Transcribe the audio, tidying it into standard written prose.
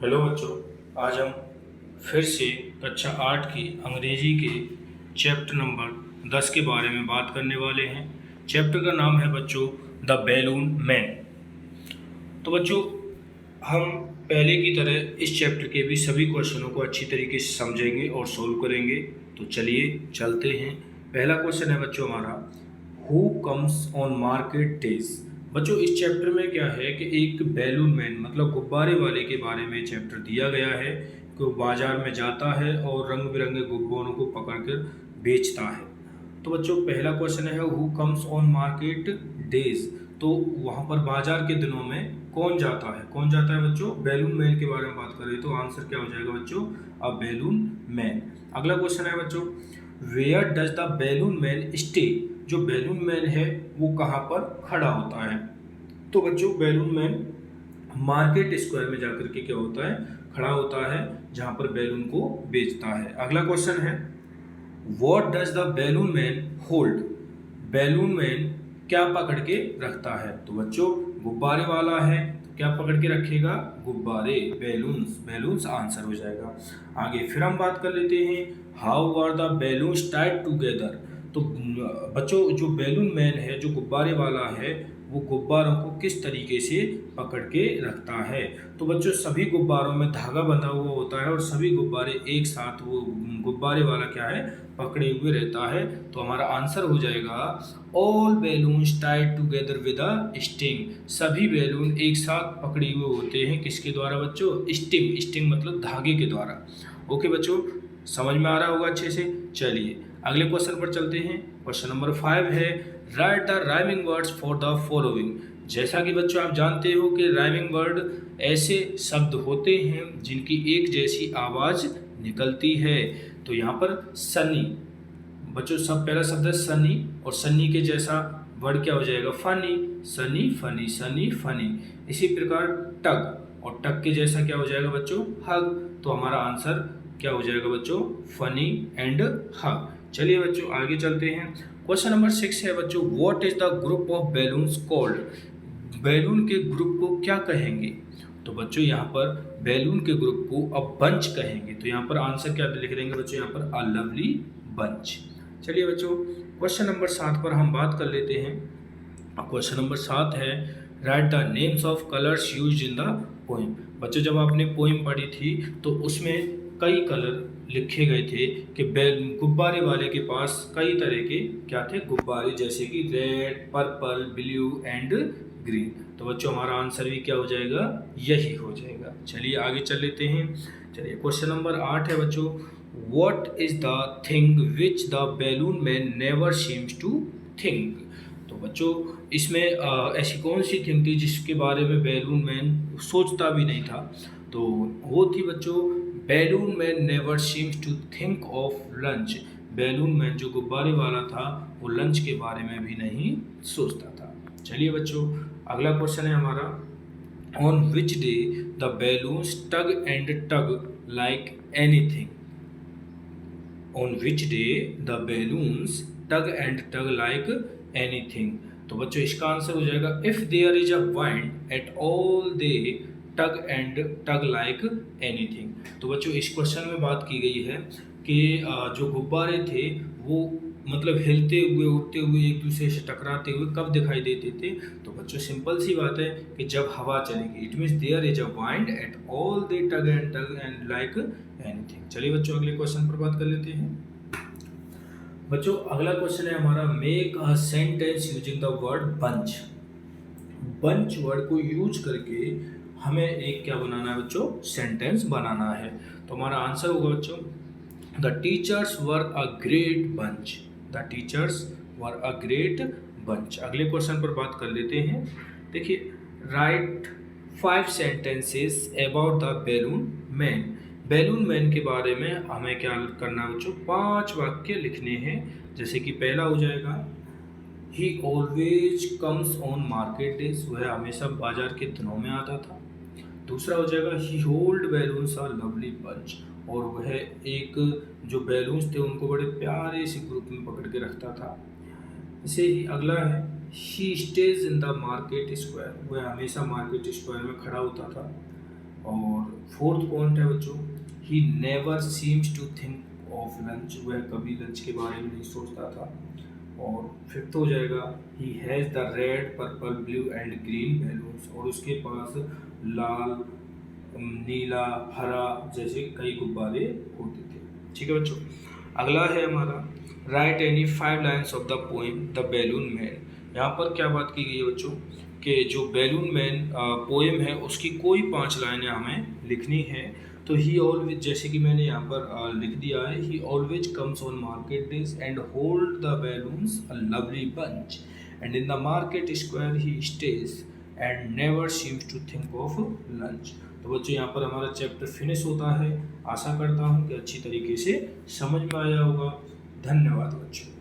Hello बच्चों। आज हम फिर से कक्षा 8 की अंग्रेजी के चैप्टर नंबर 10 के बारे में बात करने वाले हैं। चैप्टर का नाम है बच्चों द बैलून मैन। तो बच्चों, हम पहले की तरह इस चैप्टर के भी सभी क्वेश्चनों को अच्छी तरीके से समझेंगे और सोल्व करेंगे। तो चलिए चलते हैं। पहला क्वेश्चन है बच्चों हमारा, who comes on market days. बच्चों, इस चैप्टर में क्या है कि एक बैलून मैन मतलब गुब्बारे वाले के बारे में चैप्टर दिया गया है कि वो बाजार में जाता है और रंग बिरंगे गुब्बारों को पकड़कर बेचता है। तो बच्चों, पहला क्वेश्चन है who comes on market days. तो वहाँ पर बाजार के दिनों में कौन जाता है? कौन जाता है बच्चों? बैलून मैन के बारे में बात कर रहे हैं, तो आंसर क्या हो जाएगा बच्चों? A balloon man. अगला क्वेश्चन है बच्चों, where does the balloon man stay. जो बैलून मैन है वो कहाँ पर खड़ा होता है? तो बच्चों, बैलून मैन मार्केट स्क्वायर में जाकर के क्या होता है? खड़ा होता है, जहाँ पर बैलून को बेचता है। अगला क्वेश्चन है, what does the balloon man hold. Balloon man क्या पकड़ के रखता है? तो बच्चों, गुब्बारे वाला है तो क्या पकड़ के रखेगा? गुब्बारे, बैलून्स। बैलून्स आंसर हो जाएगा। आगे फिर हम बात कर लेते हैं, how are the balloons tied together. तो बच्चों, जो बैलून मैन है, जो गुब्बारे वाला है, वो गुब्बारों को किस तरीके से पकड़ के रखता है? तो बच्चों, सभी गुब्बारों में धागा बंधा हुआ होता है और सभी गुब्बारे एक साथ वो गुब्बारे वाला क्या है? पकड़े हुए रहता है। तो हमारा आंसर हो जाएगा all balloons Tide together with a sting. सभी बैलून एक साथ पकड़े हुए होते हैं किसके द्वारा बच्चों? स्टिंग। स्टिंग मतलब धागे के द्वारा। ओके बच्चों, समझ में आ रहा होगा अच्छे से। चलिए अगले क्वेश्चन पर चलते हैं। क्वेश्चन नंबर 5 है, right the rhyming words for the following. जैसा कि बच्चों आप जानते हो कि राइमिंग वर्ड ऐसे शब्द होते हैं जिनकी एक जैसी आवाज निकलती है। तो यहाँ पर सनी, बच्चों सब पहला शब्द है सनी और सनी के जैसा वर्ड क्या हो जाएगा? Funny. Sunny funny, Sunny funny. इसी प्रकार टग, और टग के जैसा क्या हो जाएगा बच्चों? हग। तो हमारा आंसर क्या हो जाएगा बच्चों? Funny and hug. चलिए बच्चों आगे चलते हैं। क्वेश्चन नंबर 6 है बच्चों, what is the group of balloons called. Balloon के ग्रुप को क्या कहेंगे? तो बच्चों, यहाँ पर बैलून के ग्रुप को अब बंच कहेंगे। तो यहाँ पर आंसर क्या लिख देंगे बच्चों? यहाँ पर अ लवली बंच। चलिए बच्चों, क्वेश्चन नंबर 7 पर हम बात कर लेते हैं। क्वेश्चन नंबर 7 है, right the names of colours used in the poem. बच्चों, जब आपने पोएम पढ़ी थी तो उसमें कई कलर लिखे गए थे कि गुब्बारे वाले के पास कई तरह के क्या थे? गुब्बारे, जैसे कि red, purple, blue and green. तो बच्चों, हमारा आंसर भी क्या हो जाएगा? यही हो जाएगा। चलिए आगे चल लेते हैं। चलिए क्वेश्चन नंबर 8 है बच्चों, what is the thing which the balloon man never seems to think. तो बच्चों, इसमें ऐसी कौन सी थिंग थी जिसके बारे में बैलून मैन सोचता भी नहीं था? तो वो थी बच्चों, balloon man never seems to think of lunch. Balloon man जो गुब्बारे वाला था वो लंच के बारे में भी नहीं सोचता था। चलिए बच्चों, अगला क्वेश्चन है हमारा, on which day the balloons tug and tug like anything. On which day the balloons tug and tug like anything. तो बच्चों, इसका आंसर हो जाएगा, if there is a wind at all they tug and tug like anything. तो बच्चों, इस question में बात की गई है कि जो गुब्बारे थे वो मतलब हिलते हुए, उड़ते हुए, एक दूसरे से टकराते हुए कब दिखाई देते थे? तो बच्चों, सिंपल सी बात है कि जब हवा चलेगी। It means there is a wind at all they tug and like anything. चलिए बच्चों, अगले क्वेश्चन पर बात कर लेते हैं। बच्चों, अगला क्वेश्चन है हमारा, make a sentence using the word bunch. Bunch word को यूज करके हमें एक क्या बनाना है बच्चों? सेंटेंस बनाना है। तो हमारा आंसर होगा बच्चों, the teachers were a great bunch. The teachers were a great bunch. अगले क्वेश्चन पर बात कर लेते हैं। देखिए, right 5 sentences about the balloon man. Balloon man के बारे में हमें क्या करना है बच्चों? 5 वाक्य लिखने हैं। जैसे कि पहला हो जाएगा, ही always comes on market days. वह हमेशा बाजार के दिनों में आता था। दूसरा हो जाएगा, he hold balloons are lovely bunch. और वह एक जो बैलून्स थे उनको बड़े प्यारे से ग्रुप में पकड़ के रखता था। इसे ही अगला है, he stage in the market square. वह हमेशा मार्केट स्क्वायर में खड़ा होता था। और फोर्थ पॉइंट है बच्चों, he never seems to think of lunch, वह कभी लंच के बारे में नहीं सोचता था। और फिफ्थ हो जाएगा, he has the red purple blue and green balloons, और उसके पास लाल नीला हरा जैसे कई गुब्बारे होते थे। ठीक है बच्चों, अगला है हमारा right any 5 lines of the poem the balloon man. यहाँ पर क्या बात की गई है बच्चों कि जो बैलून मैन पोएम है उसकी कोई 5 लाइनें हमें लिखनी है। तो ही ऑलवेज, जैसे कि मैंने यहाँ पर लिख दिया है, he always comes on market days and hold the balloons a lovely bunch and in the market square he stays and never seems to think of lunch. तो बच्चों यहाँ पर हमारा चैप्टर फिनिश होता है। आशा करता हूँ कि अच्छी तरीके से समझ में आया होगा। धन्यवाद बच्चों।